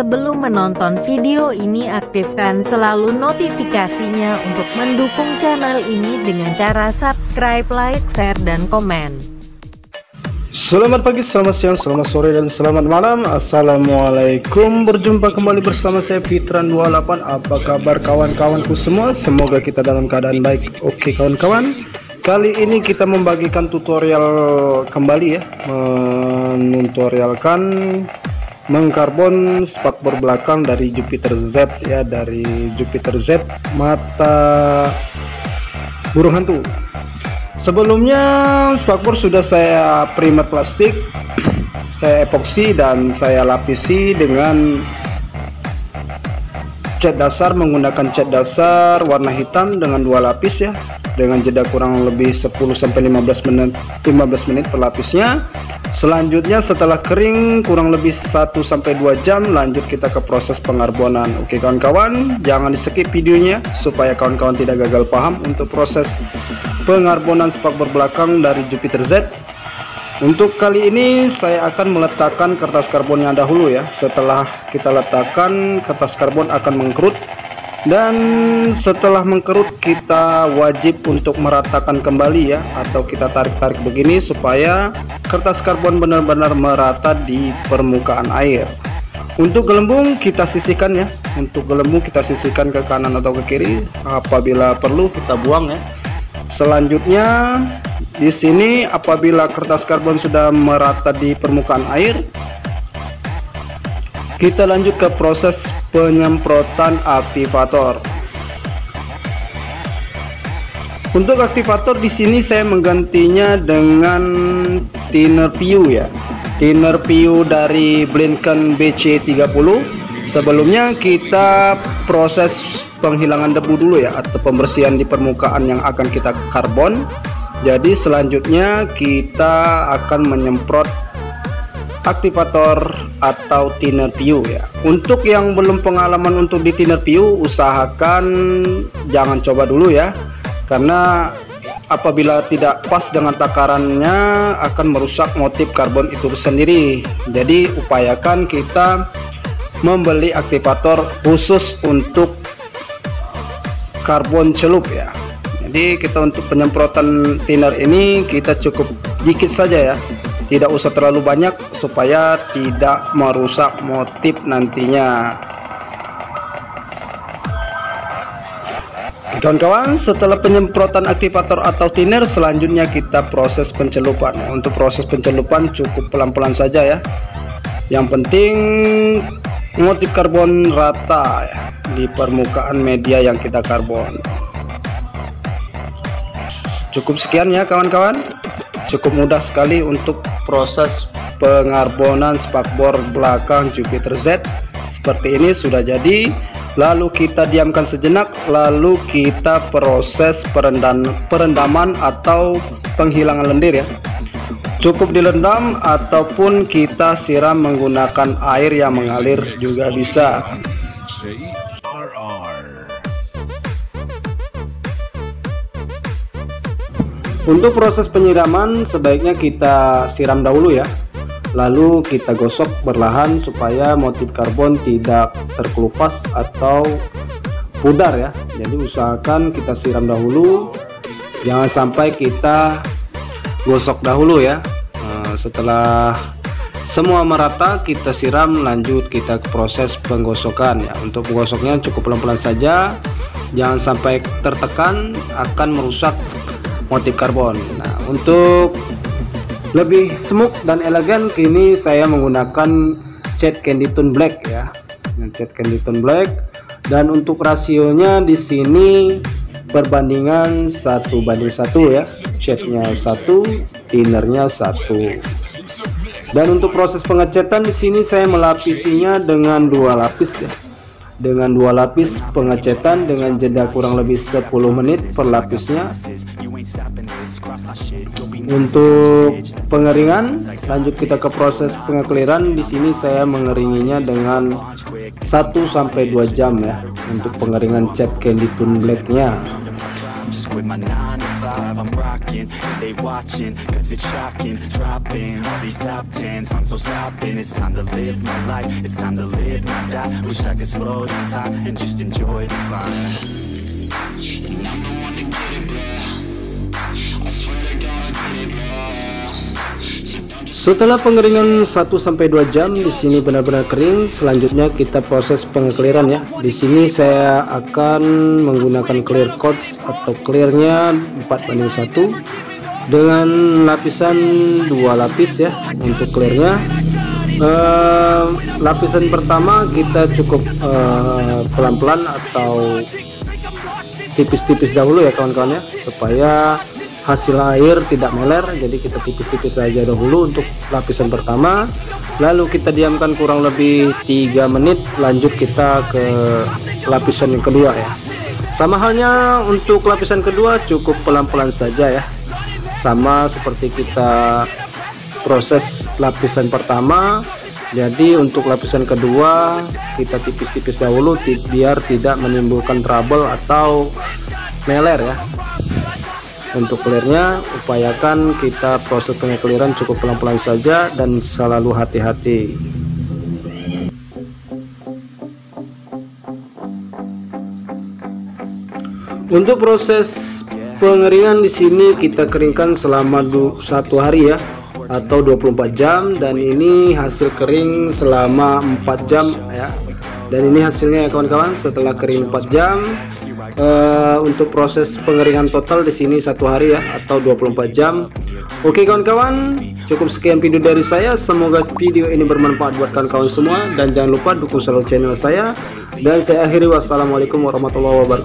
belum menonton video ini, aktifkan selalu notifikasinya untuk mendukung channel ini dengan cara subscribe, like, share, dan komen. Selamat pagi, selamat siang, selamat sore, dan selamat malam. Assalamualaikum. Berjumpa kembali bersama saya Fitran28. Apa kabar kawan-kawanku semua? Semoga kita dalam keadaan baik. Oke kawan-kawan, kali ini kita membagikan tutorial kembali ya, menutorialkan mengkarbon spakbor belakang dari Jupiter Z ya, dari Jupiter Z mata burung hantu. Sebelumnya spakbor sudah saya primer plastik, saya epoksi dan saya lapisi dengan cat dasar, menggunakan cat dasar warna hitam dengan 2 lapis ya, dengan jeda kurang lebih 10-15 menit per lapisnya. Selanjutnya setelah kering kurang lebih 1-2 jam, lanjut kita ke proses pengarbonan. Oke kawan-kawan, jangan di skip videonya supaya kawan-kawan tidak gagal paham untuk proses pengarbonan spakbor belakang dari Jupiter Z. Untuk kali ini saya akan meletakkan kertas karbonnya dahulu ya. Setelah kita letakkan, kertas karbon akan mengkerut, dan setelah mengkerut kita wajib untuk meratakan kembali ya, atau kita tarik-tarik begini supaya kertas karbon benar-benar merata di permukaan air. Untuk gelembung kita sisihkan ya, untuk gelembung kita sisihkan ke kanan atau ke kiri, apabila perlu kita buang ya. Selanjutnya di sini apabila kertas karbon sudah merata di permukaan air, kita lanjut ke proses penyemprotan aktivator. Untuk aktivator di sini saya menggantinya dengan thinner PU ya. Thinner PU dari Blinken BC30. Sebelumnya kita proses penghilangan debu dulu ya, atau pembersihan di permukaan yang akan kita karbon. Jadi selanjutnya kita akan menyemprot aktivator atau thinner PU ya. Untuk yang belum pengalaman untuk di thinner PU, usahakan jangan coba dulu ya, karena apabila tidak pas dengan takarannya akan merusak motif karbon itu sendiri. Jadi upayakan kita membeli aktivator khusus untuk karbon celup ya. Jadi kita untuk penyemprotan thinner ini kita cukup dikit saja ya, tidak usah terlalu banyak supaya tidak merusak motif nantinya. Kawan-kawan, setelah penyemprotan aktivator atau thinner, selanjutnya kita proses pencelupan. Untuk proses pencelupan cukup pelan-pelan saja ya, yang penting motif karbon rata ya di permukaan media yang kita karbon. Cukup sekian ya kawan-kawan, cukup mudah sekali untuk proses pengarbonan spakbor belakang Jupiter Z. Seperti ini sudah jadi. Lalu kita diamkan sejenak, lalu kita proses perendaman atau penghilangan lendir ya. Cukup direndam ataupun kita siram menggunakan air yang mengalir juga bisa. Untuk proses penyiraman sebaiknya kita siram dahulu ya, lalu kita gosok perlahan supaya motif karbon tidak terkelupas atau pudar ya. Jadi usahakan kita siram dahulu, jangan sampai kita gosok dahulu ya. Setelah semua merata kita siram, lanjut kita ke proses penggosokan ya. Untuk menggosoknya cukup pelan-pelan saja, jangan sampai tertekan, akan merusak motif karbon. Nah, untuk lebih smooth dan elegan kini saya menggunakan cat candy tone black ya, cat candy tone black, dan untuk rasionya di sini perbandingan 1:1 ya, catnya 1, thinnernya 1. Dan untuk proses pengecatan di sini saya melapisinya dengan 2 lapis ya, dengan 2 lapis pengecatan dengan jeda kurang lebih 10 menit per lapisnya. Untuk pengeringan, lanjut kita ke proses pengekliran. Di sini saya mengeringinya dengan 1-2 jam ya, untuk pengeringan cat candy tone blacknya. with my 9 to 5, I'm rocking. They watching, cause it's shocking. Dropping all these top 10 songs, so stopping. It's time to live my life, it's time to live my die. Wish I could slow down time and just enjoy the climb. And I'm the one to get it, bro. I swear to God, I get it, bro. Setelah pengeringan 1-2 jam, di sini benar-benar kering. Selanjutnya kita proses pengekliran ya. Di sini saya akan menggunakan clear coats atau clearnya 4:1 dengan lapisan 2 lapis ya. Untuk clearnya lapisan pertama kita cukup pelan-pelan atau tipis-tipis dahulu ya kawan-kawan ya, supaya hasil air tidak meler. Jadi kita tipis-tipis saja dahulu untuk lapisan pertama, lalu kita diamkan kurang lebih 3 menit, lanjut kita ke lapisan yang kedua ya. Sama halnya untuk lapisan kedua, cukup pelan-pelan saja ya, sama seperti kita proses lapisan pertama. Jadi untuk lapisan kedua kita tipis-tipis dahulu biar tidak menimbulkan trouble atau meler ya. Untuk clearnya upayakan kita proses pengekliran cukup pelan-pelan saja dan selalu hati-hati. Untuk proses pengeringan di sini kita keringkan selama 1 hari ya, atau 24 jam, dan ini hasil kering selama 4 jam ya. Dan ini hasilnya ya kawan-kawan, setelah kering 4 jam. Untuk proses pengeringan total di sini 1 hari ya, atau 24 jam. Oke kawan-kawan, cukup sekian video dari saya. Semoga video ini bermanfaat buat kawan-kawan semua, dan jangan lupa dukung selalu channel saya. Dan saya akhiri, wassalamualaikum warahmatullahi wabarakatuh.